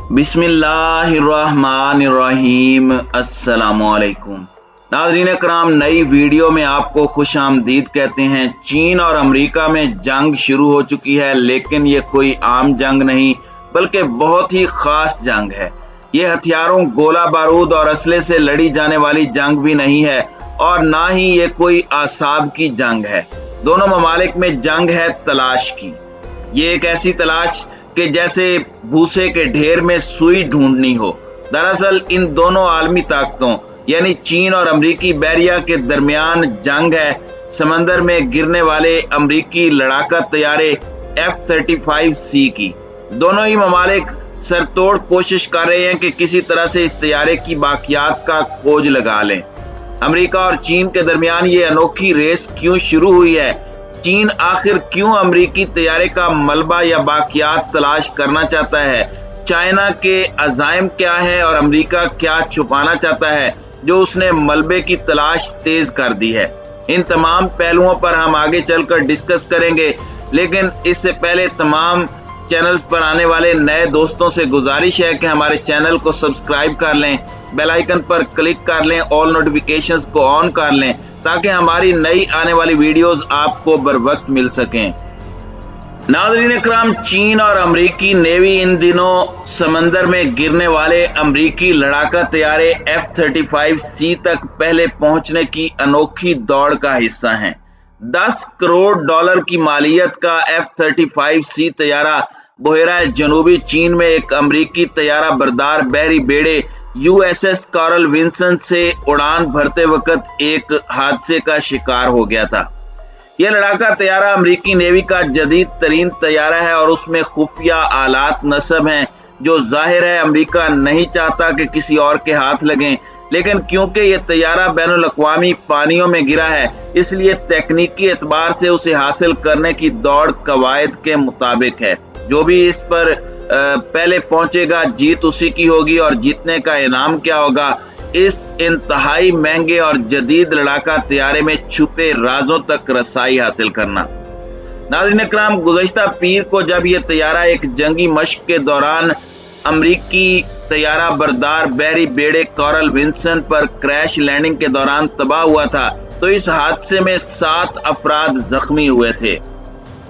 बिस्मिल्लाहिर्रहमानिर्रहीम। अस्सलामुअलैकुम नाज़रीन कराम, नई वीडियो में आपको खुश आमदीद कहते हैं। चीन और अमेरिका में जंग शुरू हो चुकी है, लेकिन ये कोई आम जंग नहीं बल्कि बहुत ही खास जंग है। ये हथियारों, गोला बारूद और असले से लड़ी जाने वाली जंग भी नहीं है और ना ही ये कोई आसाब की जंग है। दोनों ममालिक में जंग है तलाश की। ये एक ऐसी तलाश कि जैसे भूसे के ढेर में सुई ढूंढनी हो। दरअसल इन दोनों आलमी ताकतों यानी चीन और अमरीकी बैरिया के दरमियान जंग है समंदर में गिरने वाले अमरीकी लड़ाका तैयारे F-35C की। दोनों ही ममालिक सरतोड़ कोशिश कर रहे हैं कि किसी तरह से इस तैयारे की बाकियात का खोज लगा लें। अमरीका और चीन के दरमियान ये अनोखी रेस क्यों शुरू हुई है? चीन आखिर क्यों अमरीकी तैयारे का मलबा या बाकियात तलाश करना चाहता है? चाइना के अज़ाइम क्या है और अमरीका क्या छुपाना चाहता है जो उसने मलबे की तलाश तेज कर दी है? इन तमाम पहलुओं पर हम आगे चलकर डिस्कस करेंगे, लेकिन इससे पहले तमाम चैनल्स पर आने वाले नए दोस्तों से गुजारिश है कि हमारे चैनल को सब्सक्राइब कर लें, बेल आइकन पर क्लिक कर लें, ऑल नोटिफिकेशंस को ऑन कर लें ताकि हमारी नई आने वाली वीडियोस आपको बर वक्त मिल सकें। नाज़रीन इकराम, चीन और अमरीकी नेवी इन दिनों समंदर में गिरने वाले अमरीकी लड़ाका तैयारे F-35C तक पहले पहुंचने की अनोखी दौड़ का हिस्सा हैं। $10 करोड़ की मालियत का F-35C तैयारा बहेरा जनूबी चीन में एक अमरीकी तैयारा बरदार बहरी बेड़े USS कार्ल विंसन से उड़ान भरते वक्त एक हादसे का शिकार हो गया था। यह लड़ाका तैयारा अमरीकी नेवी का जदीद तरीन तैयारा है और उसमें खुफिया आलात नस्ब हैं जो जाहिर है अमरीका नहीं चाहता कि किसी और के हाथ लगें, लेकिन क्योंकि यह तैयारा बैनुल अक़वामी पानियों में गिरा है इसलिए तकनीकी एतबार से उसे हासिल करने की दौड़ कवायद के मुताबिक है। जो भी इस पर पहले पहुंचेगा जीत उसी की होगी। और जीतने का इनाम क्या होगा? इस इंतहाई महंगे और जदीद लड़ाका तैयारे में छुपे राजों तक रसाई हासिल करना। नाज़रीन इकराम, गुज़श्ता पीर को जब यह तैयारा एक जंगी मश्क के दौरान अमरीकी तैयारा बरदार बहरी बेड़े कार्ल विंसन पर क्रैश लैंडिंग के दौरान तबाह हुआ था तो इस हादसे में 7 अफराद जख्मी हुए थे।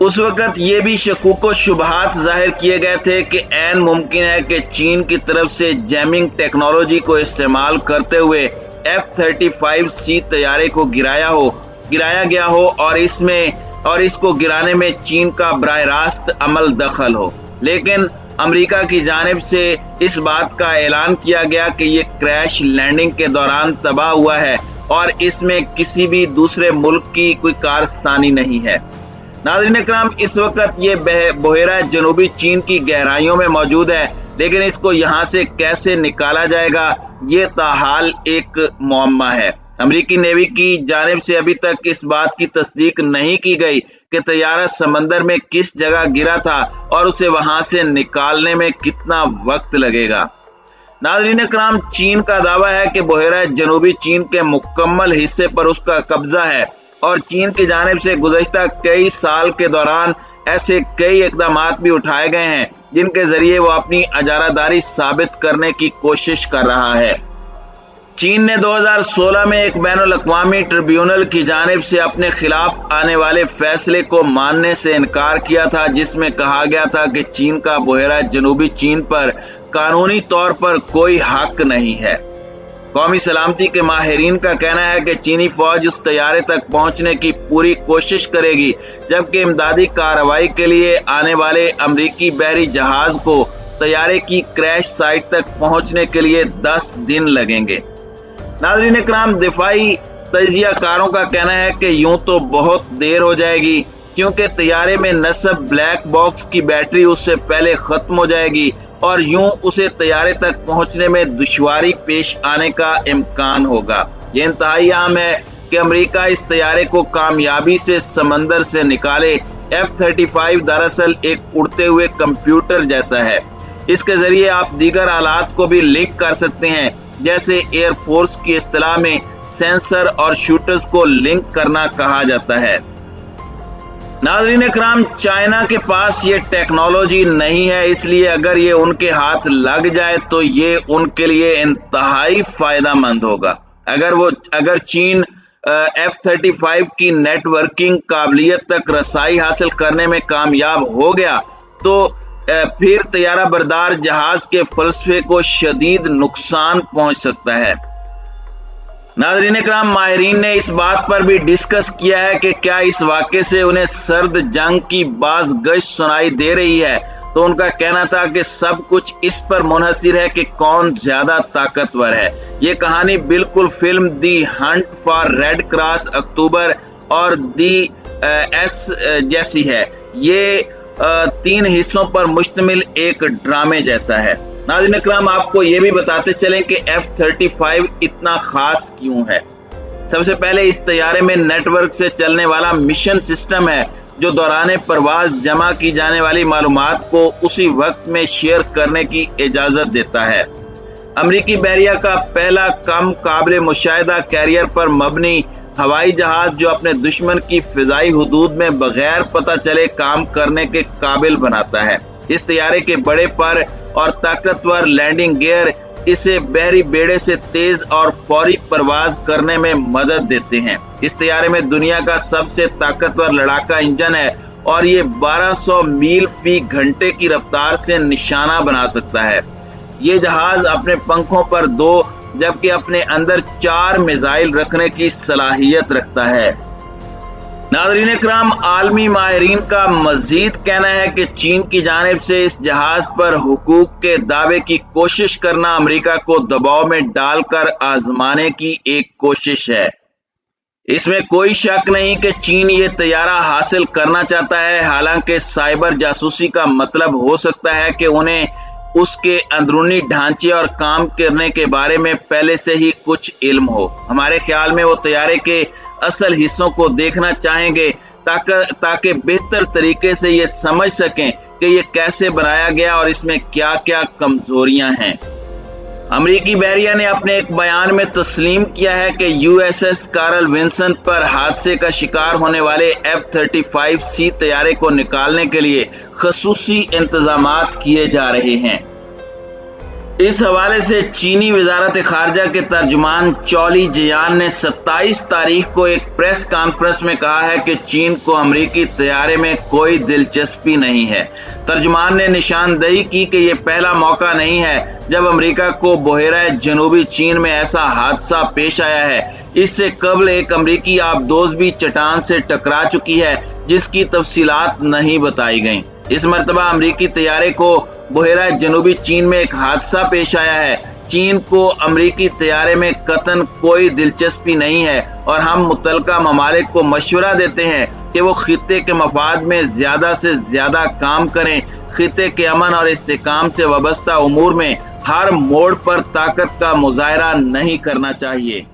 उस वक्त ये भी शकूक व शुबहात जाहिर किए गए थे कि ऐन मुमकिन है कि चीन की तरफ से जैमिंग टेक्नोलॉजी को इस्तेमाल करते हुए F-35C तैयारे को गिराया गया हो और इसको गिराने में चीन का बराह रास्त अमल दखल हो। लेकिन अमेरिका की जानिब से इस बात का ऐलान किया गया कि ये क्रैश लैंडिंग के दौरान तबाह हुआ है और इसमें किसी भी दूसरे मुल्क की कोई कारस्तानी नहीं है। नाज़रीन इकराम, इस वक्त ये बहेरा जनूबी चीन की गहराइयों में मौजूद है, लेकिन इसको यहाँ से कैसे निकाला जाएगा ये ताहाल एक मुअम्मा है। अमरीकी नेवी की जानिब से अभी तक इस बात की तस्दीक नहीं की गई कि तैयारा समंदर में किस जगह गिरा था और उसे वहां से निकालने में कितना वक्त लगेगा। नाज़रीन इकराम, चीन का दावा है कि बहेरा जनूबी चीन के मुकम्मल हिस्से पर उसका कब्जा है और चीन की जानिब से गुज़श्ता कई साल के दौरान ऐसे कई इक़दामात भी उठाए गए हैं जिनके जरिए वो अपनी अजारादारी साबित करने की कोशिश कर रहा है। चीन ने 2016 में एक बैनुल अक़वामी ट्रिब्यूनल की जानिब से अपने खिलाफ आने वाले फैसले को मानने से इनकार किया था जिसमें कहा गया था कि चीन का बहेरा जनूबी चीन पर कानूनी तौर पर कोई हक नहीं है। कौमी सलामती के माहिरीन का कहना है कि चीनी फौज उस तैयारे तक पहुंचने की पूरी कोशिश करेगी जबकि इमदादी कार्रवाई के लिए आने वाले अमरीकी बहरी जहाज को तैयारे की क्रैश साइट तक पहुंचने के लिए 10 दिन लगेंगे। नाज़रीन इकराम, दिफाई तजियाकारों का कहना है कि यूं तो बहुत देर हो जाएगी क्योंकि तैयारे में नस्ब ब्लैक बॉक्स की बैटरी उससे पहले खत्म हो जाएगी और यूं उसे तैयारे तक पहुंचने में दुश्वारी पेश आने का इम्कान होगा। ये इंतहाई अहम है कि अमेरिका इस तैयारे को कामयाबी से समंदर से निकाले। F-35 दरअसल एक उड़ते हुए कंप्यूटर जैसा है। इसके जरिए आप दीगर आलात को भी लिंक कर सकते हैं, जैसे एयरफोर्स की इस्तिलाह में सेंसर और शूटर्स को लिंक करना कहा जाता है। नाज़रीन इकराम, चाइना के पास ये टेक्नोलॉजी नहीं है, इसलिए अगर ये उनके हाथ लग जाए तो ये उनके लिए इंतहाई फायदेमंद होगा। अगर चीन F-35 की नेटवर्किंग काबिलियत तक रसाई हासिल करने में कामयाब हो गया तो फिर तैयारा बरदार जहाज के फलसफे को शदीद नुकसान पहुंच सकता है। नाज़रीन इकराम, माहिरीन ने इस बात पर भी डिस्कस किया है कि क्या इस वाक़े से उन्हें सर्द जंग की बाज़ गश्त सुनाई दे रही है, तो उनका कहना था कि सब कुछ इस पर मुनहसिर है कि कौन ज्यादा ताकतवर है। ये कहानी बिल्कुल film the hunt for red क्रॉस अक्टूबर और दी एस जैसी है। ये 3 हिस्सों पर मुश्तमिल एक ड्रामे जैसा है। नाज़रीन इकराम, आपको ये भी बताते चलें कि F-35 इतना खास क्यों है। सबसे पहले इस तैयारे में नेटवर्क से चलने वाला मिशन सिस्टम है जो दौरान परवाज जमा की जाने वाली मालूमात को उसी वक्त में शेयर करने की इजाजत देता है। अमरीकी बहरिया का पहला कम काबिल मुशाहिदा कैरियर पर मबनी हवाई जहाज जो अपने दुश्मन की फिजाई हुदूद में बगैर पता चले काम करने के काबिल बनाता है। इस तैयारे के बड़े पर और ताकतवर लैंडिंग गियर इसे बहरी बेड़े से तेज और फौरी परवाज करने में मदद देते हैं। इस तैयारे में दुनिया का सबसे ताकतवर लड़ाका इंजन है और ये 1200 मील फी घंटे की रफ्तार से निशाना बना सकता है। ये जहाज अपने पंखों पर 2 जबकि अपने अंदर 4 मिसाइल रखने की सलाहियत रखता है। नाज़रीन इकराम, आलमी माहिरीन का मजीद कहना है कि चीन की जानिब से इस जहाज पर हुकूक के दावे की कोशिश करना अमेरिका को दबाव में डालकर आजमाने की एक कोशिश है। इसमें कोई शक नहीं कि चीन ये तैयारा हासिल करना चाहता है। हालांकि साइबर जासूसी का मतलब हो सकता है कि उन्हें उसके अंदरूनी ढांचे और काम करने के बारे में पहले से ही कुछ इल्म हो। हमारे ख्याल में वो तैयारे के असल हिस्सों को देखना चाहेंगे ताकि बेहतर तरीके से ये समझ सकें कि ये कैसे बनाया गया और इसमें क्या क्या कमजोरियां हैं। अमरीकी बहरिया ने अपने एक बयान में तस्लीम किया है कि USS कार्ल विंसन पर हादसे का शिकार होने वाले F-35C तैयारे को निकालने के लिए खसूसी इंतजामात किए जा रहे हैं। इस हवाले से चीनी वजारत खारजा के तर्जुमान चौली जियान ने 27 तारीख को एक प्रेस कॉन्फ्रेंस में कहा है कि चीन को अमरीकी तैयारे में कोई दिलचस्पी नहीं है। तर्जुमान ने निशानदेही की कि यह पहला मौका नहीं है जब अमरीका को बहेरा जनूबी चीन में ऐसा हादसा पेश आया है। इससे कबल एक अमरीकी आबदोज भी चट्टान से टकरा चुकी है जिसकी तफसीलात नहीं बताई गईं। इस मर्तबा अमरीकी तैयारे को बहेरा जनूबी चीन में एक हादसा पेश आया है। चीन को अमरीकी तैयारे में कतन कोई दिलचस्पी नहीं है और हम मुतलका ममालिक को मशवरा देते हैं कि वो खित्ते के मफाद में ज्यादा से ज्यादा काम करें। खित्ते के अमन और इस्तेकाम से वाबस्ता उमूर में हर मोड़ पर ताकत का मुजाहरा नहीं करना चाहिए।